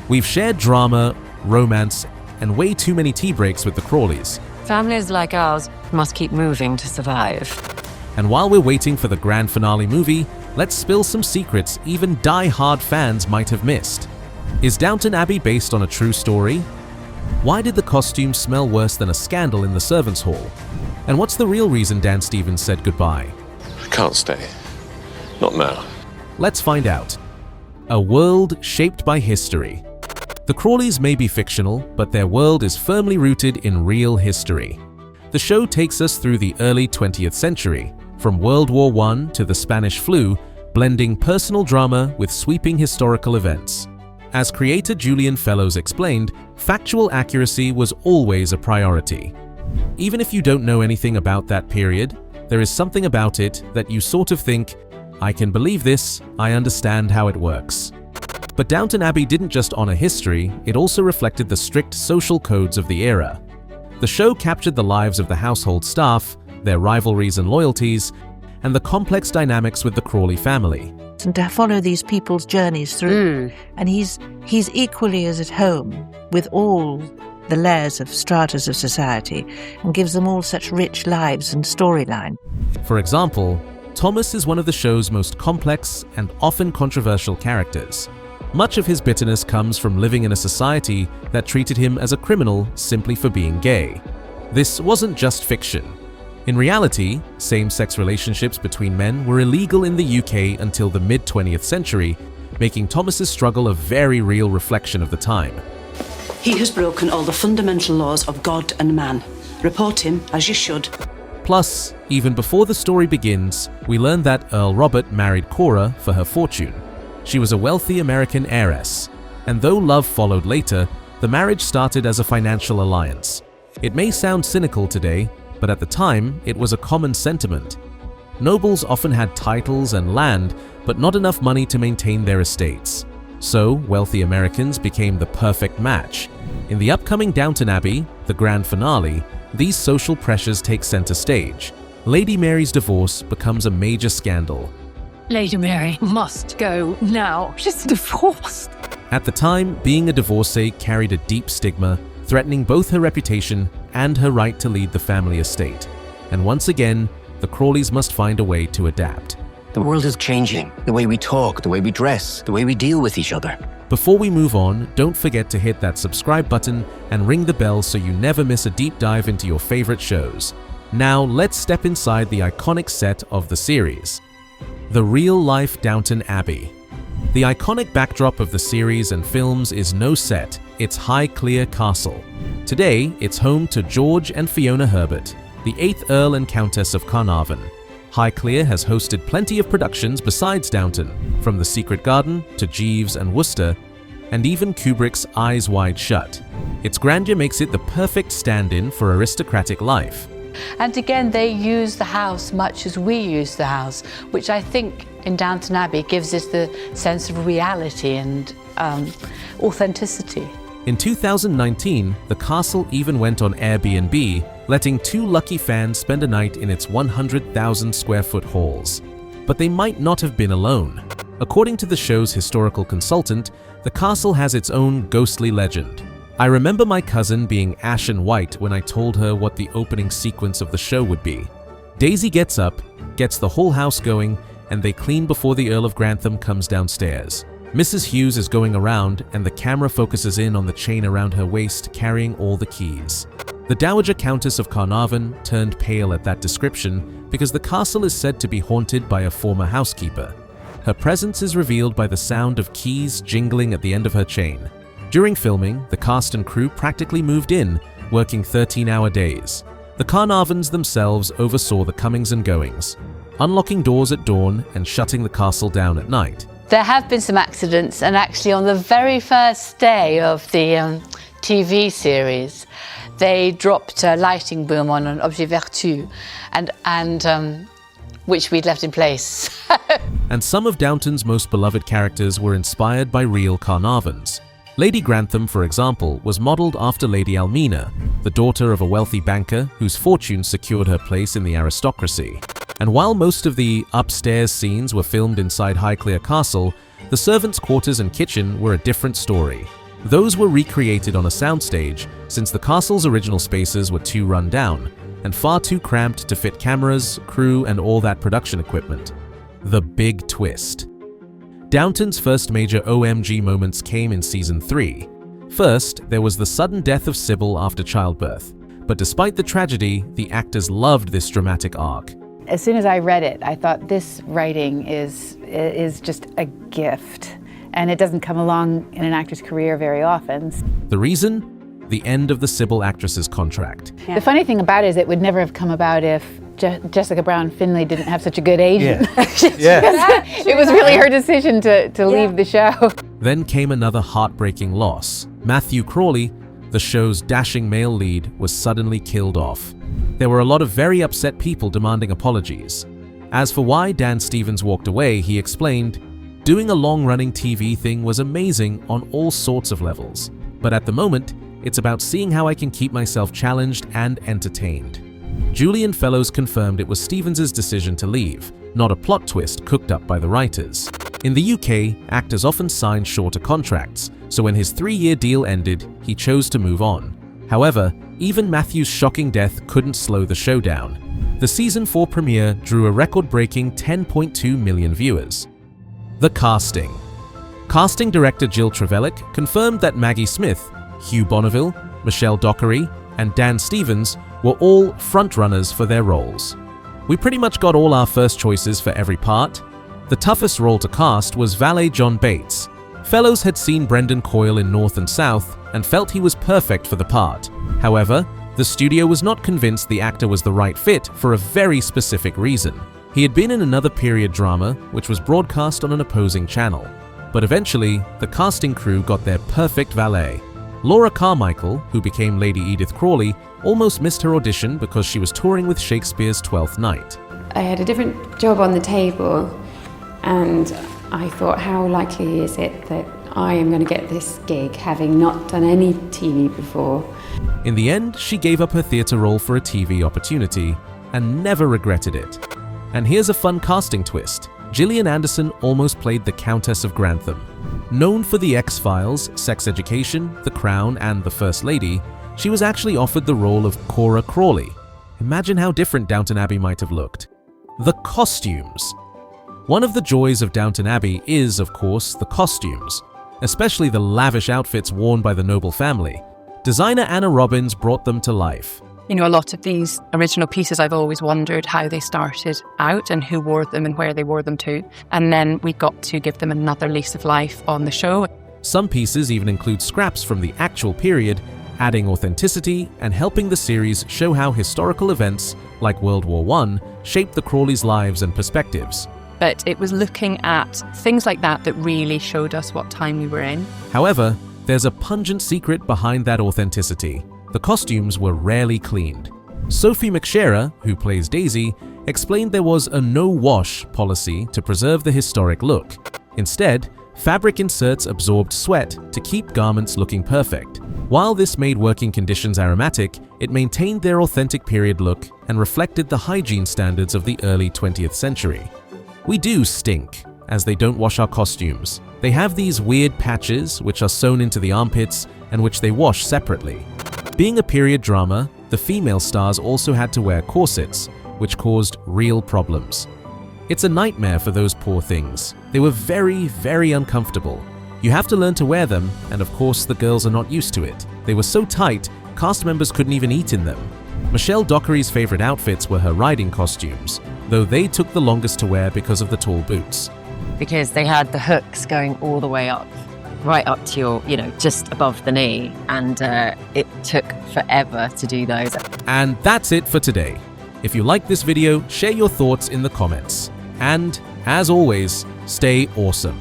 We've shared drama, romance, and way too many tea breaks with the Crawleys. Families like ours must keep moving to survive. And while we're waiting for the grand finale movie, let's spill some secrets even die-hard fans might have missed. Is Downton Abbey based on a true story? Why did the costumes smell worse than a scandal in the servants' hall? And what's the real reason Dan Stevens said goodbye? I can't stay. Not now. Let's find out. A world shaped by history. The Crawleys may be fictional, but their world is firmly rooted in real history. The show takes us through the early 20th century, from World War I to the Spanish flu, blending personal drama with sweeping historical events. As creator Julian Fellows explained, factual accuracy was always a priority. Even if you don't know anything about that period, there is something about it that you sort of think, I can believe this, I understand how it works. But Downton Abbey didn't just honor history, it also reflected the strict social codes of the era. The show captured the lives of the household staff, their rivalries and loyalties, and the complex dynamics with the Crawley family. And to follow these people's journeys through. And he's equally as at home with all the layers of stratas of society and gives them all such rich lives and storyline. For example, Thomas is one of the show's most complex and often controversial characters. Much of his bitterness comes from living in a society that treated him as a criminal simply for being gay. This wasn't just fiction. In reality, same-sex relationships between men were illegal in the UK until the mid-20th century, making Thomas's struggle a very real reflection of the time. He has broken all the fundamental laws of God and man. Report him, as you should. Plus, even before the story begins, we learn that Earl Robert married Cora for her fortune. She was a wealthy American heiress, and though love followed later, the marriage started as a financial alliance. It may sound cynical today, but at the time, it was a common sentiment. Nobles often had titles and land, but not enough money to maintain their estates. So, wealthy Americans became the perfect match. In the upcoming Downton Abbey, the grand finale, these social pressures take center stage. Lady Mary's divorce becomes a major scandal. Lady Mary must go now. She's divorced. At the time, being a divorcee carried a deep stigma, threatening both her reputation and her right to lead the family estate. And once again, the Crawleys must find a way to adapt. The world is changing. The way we talk, the way we dress, the way we deal with each other. Before we move on, don't forget to hit that subscribe button and ring the bell so you never miss a deep dive into your favorite shows. Now, let's step inside the iconic set of the series. The real-life Downton Abbey. The iconic backdrop of the series and films is no set, it's Highclere Castle. Today, it's home to George and Fiona Herbert, the 8th Earl and Countess of Carnarvon. Highclere has hosted plenty of productions besides Downton, from The Secret Garden to Jeeves and Worcester, and even Kubrick's Eyes Wide Shut. Its grandeur makes it the perfect stand-in for aristocratic life. And again, they use the house much as we use the house, which I think in Downton Abbey gives us the sense of reality and authenticity. In 2019, the castle even went on Airbnb, letting 2 lucky fans spend a night in its 100,000 square foot halls. But they might not have been alone. According to the show's historical consultant, the castle has its own ghostly legend. I remember my cousin being ashen white when I told her what the opening sequence of the show would be. Daisy gets up, gets the whole house going, and they clean before the Earl of Grantham comes downstairs. Mrs. Hughes is going around, and the camera focuses in on the chain around her waist carrying all the keys. The Dowager Countess of Carnarvon turned pale at that description because the castle is said to be haunted by a former housekeeper. Her presence is revealed by the sound of keys jingling at the end of her chain. During filming, the cast and crew practically moved in, working 13-hour days. The Carnarvons themselves oversaw the comings and goings, unlocking doors at dawn and shutting the castle down at night. There have been some accidents, and actually on the very first day of the TV series, they dropped a lighting boom on an objet vertu, and which we'd left in place. And some of Downton's most beloved characters were inspired by real Carnarvons. Lady Grantham, for example, was modeled after Lady Almina, the daughter of a wealthy banker whose fortune secured her place in the aristocracy. And while most of the upstairs scenes were filmed inside Highclere Castle, the servants' quarters and kitchen were a different story. Those were recreated on a soundstage since the castle's original spaces were too run down and far too cramped to fit cameras, crew, and all that production equipment. The big twist. Downton's first major OMG moments came in season 3. First, there was the sudden death of Sybil after childbirth. But despite the tragedy, the actors loved this dramatic arc. As soon as I read it, I thought this writing is just a gift. And it doesn't come along in an actor's career very often. The reason? The end of the Sybil actress's contract. Yeah. The funny thing about it is it would never have come about if Jessica Brown Findlay didn't have such a good agent. Yeah. It was really her decision to leave the show. Then came another heartbreaking loss. Matthew Crawley, the show's dashing male lead, was suddenly killed off. There were a lot of very upset people demanding apologies. As for why Dan Stevens walked away, he explained, "Doing a long-running TV thing was amazing on all sorts of levels, but at the moment, it's about seeing how I can keep myself challenged and entertained." Julian Fellows confirmed it was Stevens' decision to leave, not a plot twist cooked up by the writers. In the UK, actors often sign shorter contracts, so when his 3-year deal ended, he chose to move on. However, even Matthew's shocking death couldn't slow the show down. The season 4 premiere drew a record-breaking 10.2 million viewers. The casting. Casting director Jill Trevellick confirmed that Maggie Smith, Hugh Bonneville, Michelle Dockery, and Dan Stevens were all frontrunners for their roles. We pretty much got all our first choices for every part. The toughest role to cast was valet John Bates. Fellows had seen Brendan Coyle in North and South and felt he was perfect for the part. However, the studio was not convinced the actor was the right fit for a very specific reason. He had been in another period drama, which was broadcast on an opposing channel. But eventually, the casting crew got their perfect valet. Laura Carmichael, who became Lady Edith Crawley, almost missed her audition because she was touring with Shakespeare's Twelfth Night. I had a different job on the table, and I thought, how likely is it that I am going to get this gig, having not done any TV before? In the end, she gave up her theatre role for a TV opportunity, and never regretted it. And here's a fun casting twist. Gillian Anderson almost played the Countess of Grantham. Known for The X-Files, Sex Education, The Crown, and The First Lady, she was actually offered the role of Cora Crawley. Imagine how different Downton Abbey might have looked. The costumes. One of the joys of Downton Abbey is, of course, the costumes, especially the lavish outfits worn by the noble family. Designer Anna Robbins brought them to life. You know, a lot of these original pieces, I've always wondered how they started out and who wore them and where they wore them to. And then we got to give them another lease of life on the show. Some pieces even include scraps from the actual period, adding authenticity and helping the series show how historical events, like World War I, shaped the Crawleys' lives and perspectives. But it was looking at things like that that really showed us what time we were in. However, there's a pungent secret behind that authenticity. The costumes were rarely cleaned. Sophie McShera, who plays Daisy, explained there was a no-wash policy to preserve the historic look. Instead, fabric inserts absorbed sweat to keep garments looking perfect. While this made working conditions aromatic, it maintained their authentic period look and reflected the hygiene standards of the early 20th century. We do stink, as they don't wash our costumes. They have these weird patches which are sewn into the armpits and which they wash separately. Being a period drama, the female stars also had to wear corsets, which caused real problems. It's a nightmare for those poor things. They were very, very uncomfortable. You have to learn to wear them, and of course the girls are not used to it. They were so tight, cast members couldn't even eat in them. Michelle Dockery's favorite outfits were her riding costumes, though they took the longest to wear because of the tall boots. Because they had the hooks going all the way up, right up to your, just above the knee, and it took forever to do those. And that's it for today. If you like this video, share your thoughts in the comments. And, as always, stay awesome.